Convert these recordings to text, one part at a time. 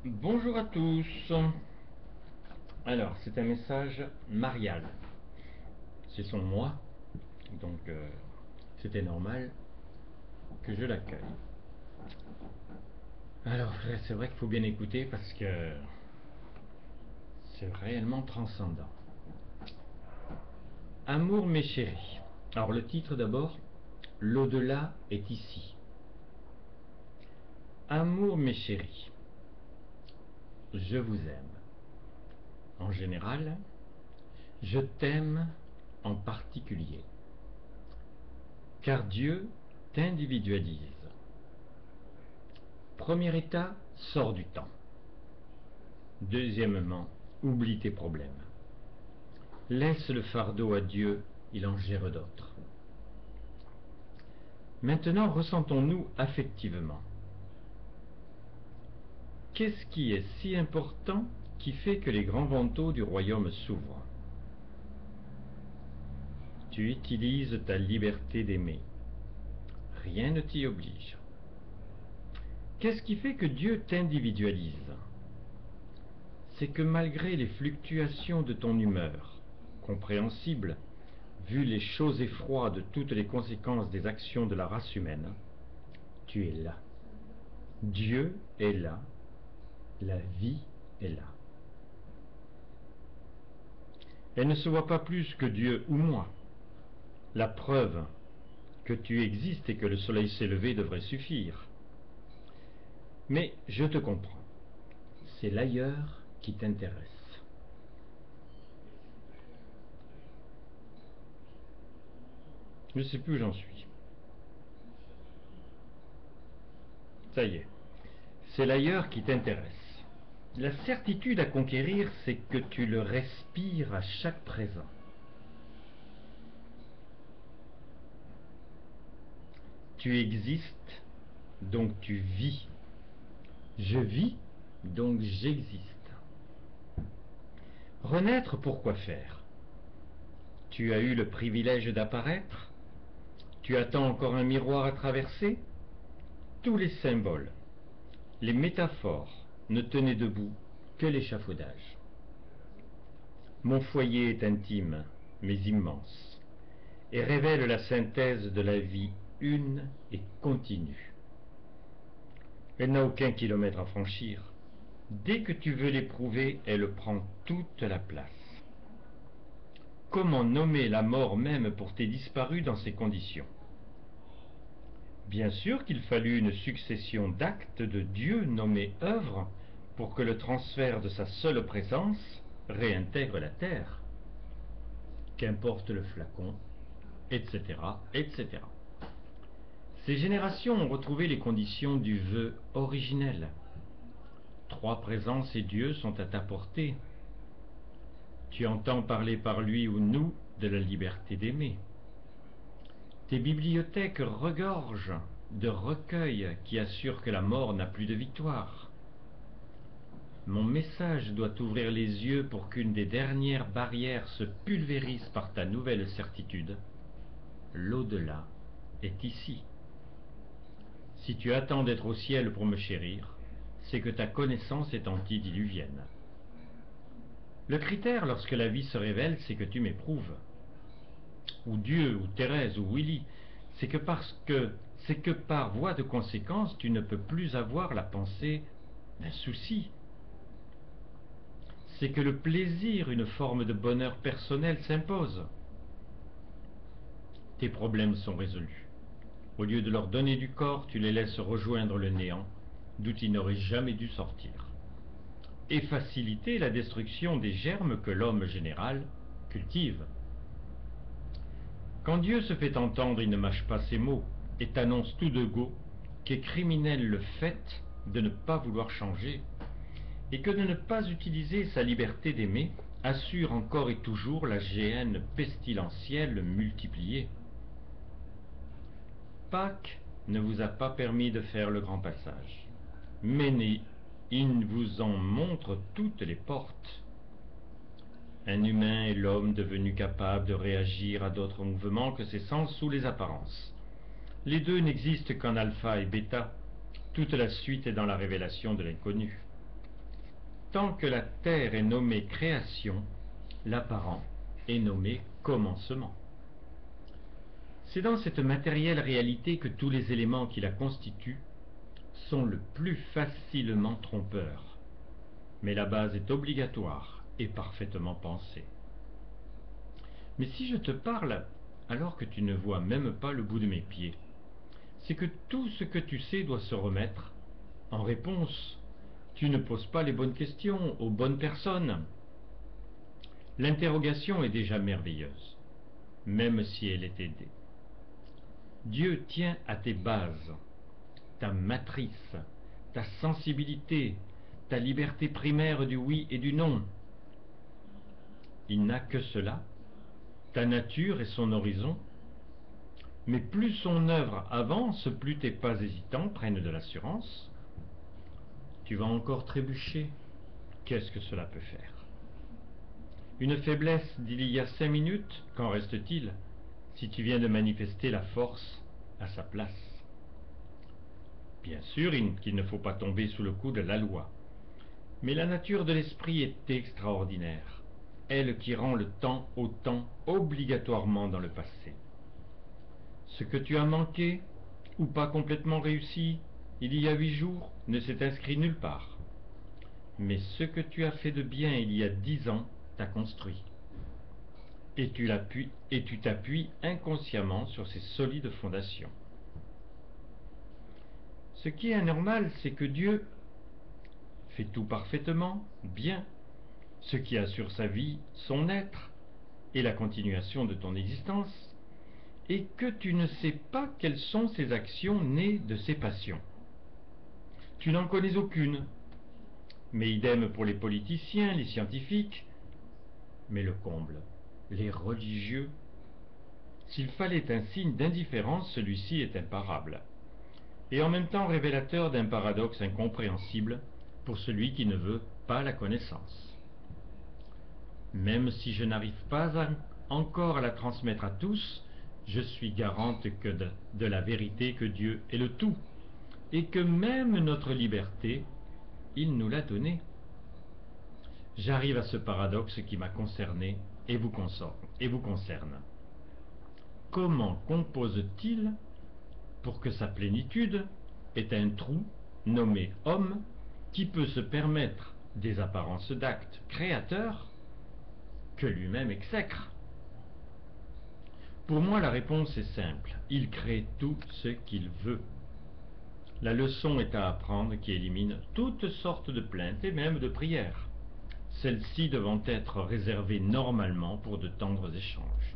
Bonjour à tous. Alors, c'est un message marial. C'est son moi, donc c'était normal que je l'accueille. Alors, c'est vrai qu'il faut bien écouter parce que c'est réellement transcendant. Amour mes chéris. Alors, le titre d'abord, l'au-delà est ici. Amour mes chéris, je vous aime. En général, je t'aime en particulier. Car Dieu t'individualise. Premier état, sors du temps. Deuxièmement, oublie tes problèmes. Laisse le fardeau à Dieu, il en gère d'autres. Maintenant, ressentons-nous affectivement. Qu'est-ce qui est si important qui fait que les grands vantaux du royaume s'ouvrent? Tu utilises ta liberté d'aimer. Rien ne t'y oblige. Qu'est-ce qui fait que Dieu t'individualise? C'est que malgré les fluctuations de ton humeur, compréhensibles, vu les chauds et froids de toutes les conséquences des actions de la race humaine, tu es là. Dieu est là. La vie est là. Elle ne se voit pas plus que Dieu ou moi. La preuve que tu existes et que le soleil s'est levé devrait suffire. Mais je te comprends. C'est l'ailleurs qui t'intéresse. Je ne sais plus où j'en suis. Ça y est. C'est l'ailleurs qui t'intéresse. La certitude à conquérir, c'est que tu le respires à chaque présent. Tu existes, donc tu vis. Je vis, donc j'existe. Renaître, pourquoi faire? Tu as eu le privilège d'apparaître? Tu attends encore un miroir à traverser? Tous les symboles, les métaphores ne tenaient debout que l'échafaudage. Mon foyer est intime, mais immense, et révèle la synthèse de la vie une et continue. Elle n'a aucun kilomètre à franchir. Dès que tu veux l'éprouver, elle prend toute la place. Comment nommer la mort même pour tes disparus dans ces conditions? Bien sûr qu'il fallut une succession d'actes de Dieu nommés œuvres pour que le transfert de sa seule présence réintègre la terre. Qu'importe le flacon, etc., etc. Ces générations ont retrouvé les conditions du vœu originel. Trois présences et Dieu sont à ta portée. Tu entends parler par lui ou nous de la liberté d'aimer. Tes bibliothèques regorgent de recueils qui assurent que la mort n'a plus de victoire. Mon message doit t'ouvrir les yeux pour qu'une des dernières barrières se pulvérise par ta nouvelle certitude. L'au-delà est ici. Si tu attends d'être au ciel pour me chérir, c'est que ta connaissance est antidiluvienne. Le critère lorsque la vie se révèle, c'est que tu m'éprouves. Ou Dieu, ou Thérèse, ou Willy, c'est que par voie de conséquence, tu ne peux plus avoir la pensée d'un souci. C'est que le plaisir, une forme de bonheur personnel, s'impose. Tes problèmes sont résolus. Au lieu de leur donner du corps, tu les laisses rejoindre le néant, d'où ils n'auraient jamais dû sortir. Et faciliter la destruction des germes que l'homme général cultive. Quand Dieu se fait entendre, il ne mâche pas ses mots et t'annonce tout de go qu'est criminel le fait de ne pas vouloir changer et que de ne pas utiliser sa liberté d'aimer assure encore et toujours la géhenne pestilentielle multipliée. Pâques ne vous a pas permis de faire le grand passage, mais il vous en montre toutes les portes. Un humain est l'homme devenu capable de réagir à d'autres mouvements que ses sens sous les apparences. Les deux n'existent qu'en alpha et bêta. Toute la suite est dans la révélation de l'inconnu. Tant que la terre est nommée création, l'apparent est nommé commencement. C'est dans cette matérielle réalité que tous les éléments qui la constituent sont le plus facilement trompeurs. Mais la base est obligatoire et parfaitement pensée. Mais si je te parle alors que tu ne vois même pas le bout de mes pieds, c'est que tout ce que tu sais doit se remettre en réponse. Tu ne poses pas les bonnes questions aux bonnes personnes. L'interrogation est déjà merveilleuse, même si elle est aidée. Dieu tient à tes bases, ta matrice, ta sensibilité, ta liberté primaire du oui et du non. Il n'a que cela, ta nature et son horizon. Mais plus son œuvre avance, plus tes pas hésitants prennent de l'assurance. Tu vas encore trébucher. Qu'est-ce que cela peut faire? Une faiblesse d'il y a 5 minutes, qu'en reste-t-il si tu viens de manifester la force à sa place? Bien sûr qu'il ne faut pas tomber sous le coup de la loi. Mais la nature de l'esprit est extraordinaire, elle qui rend le temps au temps obligatoirement dans le passé. Ce que tu as manqué, ou pas complètement réussi, il y a 8 jours, ne s'est inscrit nulle part. Mais ce que tu as fait de bien il y a 10 ans t'a construit. Et tu t'appuies inconsciemment sur ces solides fondations. Ce qui est anormal, c'est que Dieu fait tout parfaitement, bien, ce qui assure sa vie, son être, et la continuation de ton existence, et que tu ne sais pas quelles sont ses actions nées de ses passions. Tu n'en connais aucune, mais idem pour les politiciens, les scientifiques, mais le comble, les religieux. S'il fallait un signe d'indifférence, celui-ci est imparable, et en même temps révélateur d'un paradoxe incompréhensible pour celui qui ne veut pas la connaissance. Même si je n'arrive pas encore à la transmettre à tous, je suis garante de la vérité que Dieu est le tout, et que même notre liberté, il nous l'a donnée. J'arrive à ce paradoxe qui m'a concerné et vous concerne. Comment compose-t-il pour que sa plénitude ait un trou nommé homme qui peut se permettre des apparences d'actes créateurs que lui-même exècre? Pour moi, la réponse est simple. Il crée tout ce qu'il veut. La leçon est à apprendre qui élimine toutes sortes de plaintes et même de prières, celles-ci devant être réservées normalement pour de tendres échanges.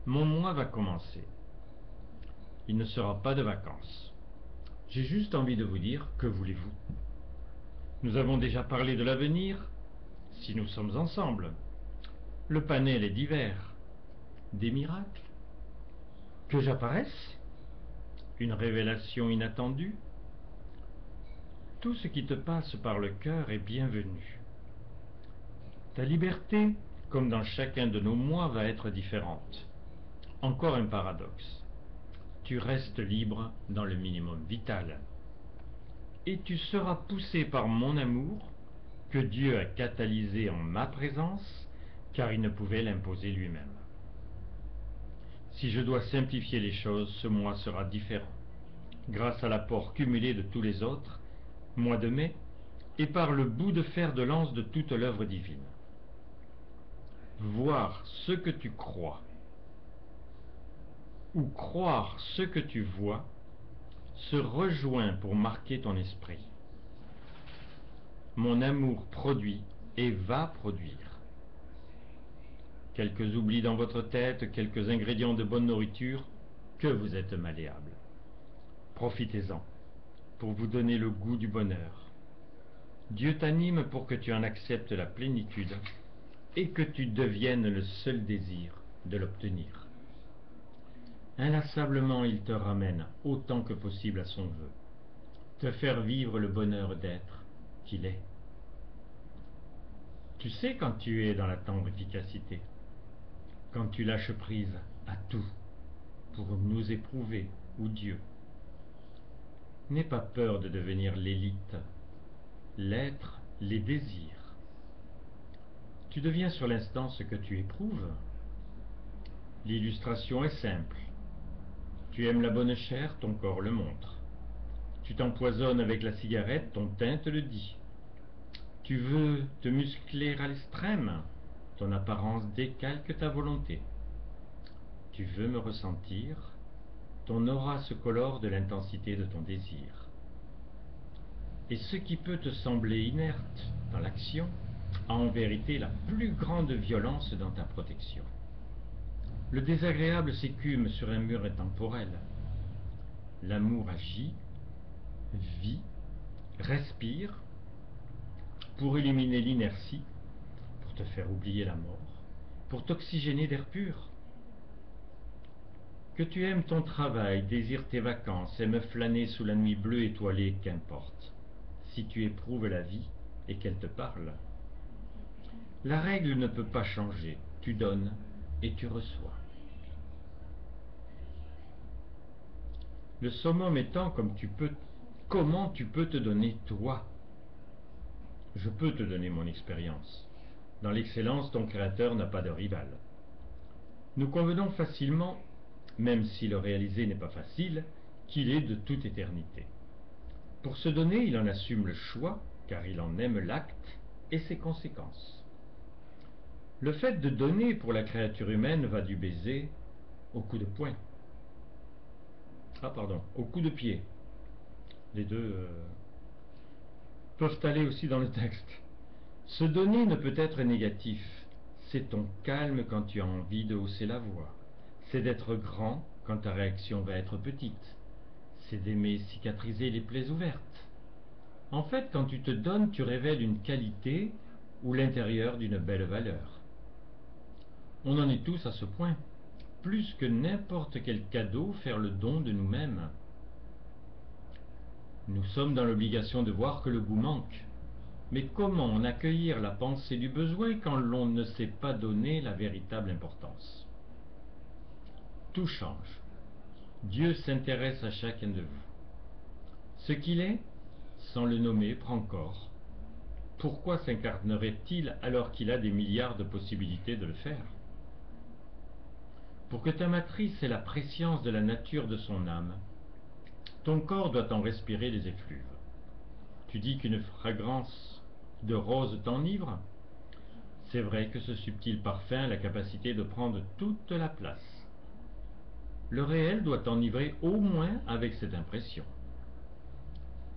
Mon mois va commencer. Il ne sera pas de vacances. J'ai juste envie de vous dire, que voulez-vous? Nous avons déjà parlé de l'avenir, si nous sommes ensemble. Le panel est divers. Des miracles? Que j'apparaisse? Une révélation inattendue? Tout ce qui te passe par le cœur est bienvenu. Ta liberté, comme dans chacun de nos mois, va être différente. Encore un paradoxe. Tu restes libre dans le minimum vital. Et tu seras poussé par mon amour, que Dieu a catalysé en ma présence, car il ne pouvait l'imposer lui-même. Si je dois simplifier les choses, ce mois sera différent, grâce à l'apport cumulé de tous les autres, mois de mai, et par le bout de fer de lance de toute l'œuvre divine. Voir ce que tu crois, ou croire ce que tu vois, se rejoint pour marquer ton esprit. Mon amour produit et va produire. Quelques oublis dans votre tête, quelques ingrédients de bonne nourriture, que vous êtes malléable. Profitez-en, pour vous donner le goût du bonheur. Dieu t'anime pour que tu en acceptes la plénitude et que tu deviennes le seul désir de l'obtenir. Inlassablement, il te ramène autant que possible à son vœu, te faire vivre le bonheur d'être qu'il est. Tu sais quand tu es dans la tendre efficacité, quand tu lâches prise à tout pour nous éprouver ou Dieu. N'aie pas peur de devenir l'élite. l'être, les désirs. Tu deviens sur l'instant ce que tu éprouves. L'illustration est simple. Tu aimes la bonne chair, ton corps le montre. Tu t'empoisonnes avec la cigarette, ton teint te le dit. Tu veux te muscler à l'extrême, ton apparence décalque ta volonté. Tu veux me ressentir, ton aura se colore de l'intensité de ton désir. Et ce qui peut te sembler inerte dans l'action a en vérité la plus grande violence dans ta protection. Le désagréable s'écume sur un mur intemporel. L'amour agit, vit, respire, pour éliminer l'inertie, pour te faire oublier la mort, pour t'oxygéner d'air pur. Que tu aimes ton travail, désires tes vacances, aimes flâner sous la nuit bleue étoilée, qu'importe, si tu éprouves la vie et qu'elle te parle. La règle ne peut pas changer, tu donnes et tu reçois. Le summum étant comment tu peux te donner toi. Je peux te donner mon expérience. Dans l'excellence, ton créateur n'a pas de rival. Nous convenons facilement, même si le réaliser n'est pas facile, qu'il est de toute éternité. Pour se donner, il en assume le choix, car il en aime l'acte et ses conséquences. Le fait de donner pour la créature humaine va du baiser au coup de poing. Au coup de pied. Les deux peuvent aller aussi dans le texte. Se donner ne peut être négatif. C'est ton calme quand tu as envie de hausser la voix. C'est d'être grand quand ta réaction va être petite. C'est d'aimer cicatriser les plaies ouvertes. En fait, quand tu te donnes, tu révèles une qualité ou l'intérieur d'une belle valeur. On en est tous à ce point. Plus que n'importe quel cadeau, faire le don de nous-mêmes. Nous sommes dans l'obligation de voir que le goût manque. Mais comment en accueillir la pensée du besoin quand l'on ne sait pas donner la véritable importance? Tout change. Dieu s'intéresse à chacun de vous. Ce qu'il est, sans le nommer, prend corps. Pourquoi s'incarnerait-il alors qu'il a des milliards de possibilités de le faire? Pour que ta matrice ait la prescience de la nature de son âme, ton corps doit en respirer les effluves. Tu dis qu'une fragrance de rose t'enivre? C'est vrai que ce subtil parfum a la capacité de prendre toute la place. Le réel doit t'enivrer au moins avec cette impression.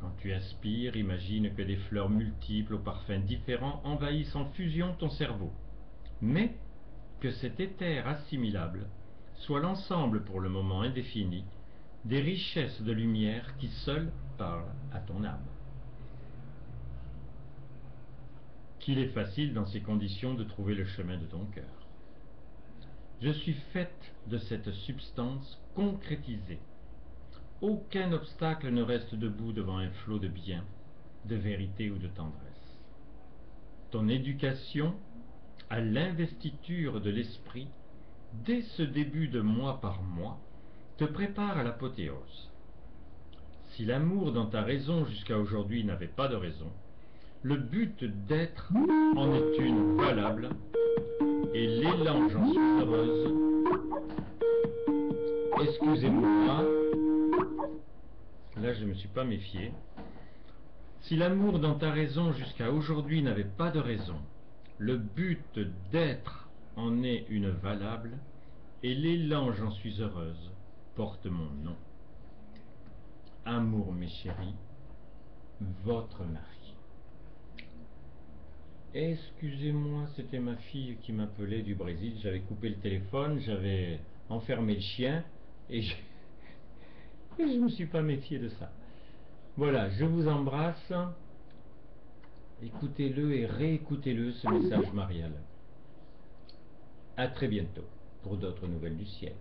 Quand tu inspires, imagine que des fleurs multiples aux parfums différents envahissent en fusion ton cerveau, mais que cet éther assimilable soit l'ensemble pour le moment indéfini des richesses de lumière qui seules parlent à ton âme. Qu'il est facile dans ces conditions de trouver le chemin de ton cœur. Je suis faite de cette substance concrétisée. Aucun obstacle ne reste debout devant un flot de bien, de vérité ou de tendresse. Ton éducation à l'investiture de l'esprit, dès ce début de mois par mois, te prépare à l'apothéose. Si l'amour dans ta raison jusqu'à aujourd'hui n'avait pas de raison, le but d'être en est une valable, et l'élan, j'en suis heureuse. Excusez-moi, là je ne me suis pas méfié. Si l'amour dans ta raison jusqu'à aujourd'hui n'avait pas de raison, le but d'être en est une valable, et l'élan, j'en suis heureuse, porte mon nom. Amour, mes chéris, votre mari. Excusez-moi, c'était ma fille qui m'appelait du Brésil. J'avais coupé le téléphone, j'avais enfermé le chien et je ne me suis pas méfié de ça. Voilà, je vous embrasse. Écoutez-le et réécoutez-le, ce message marial. À très bientôt pour d'autres nouvelles du ciel.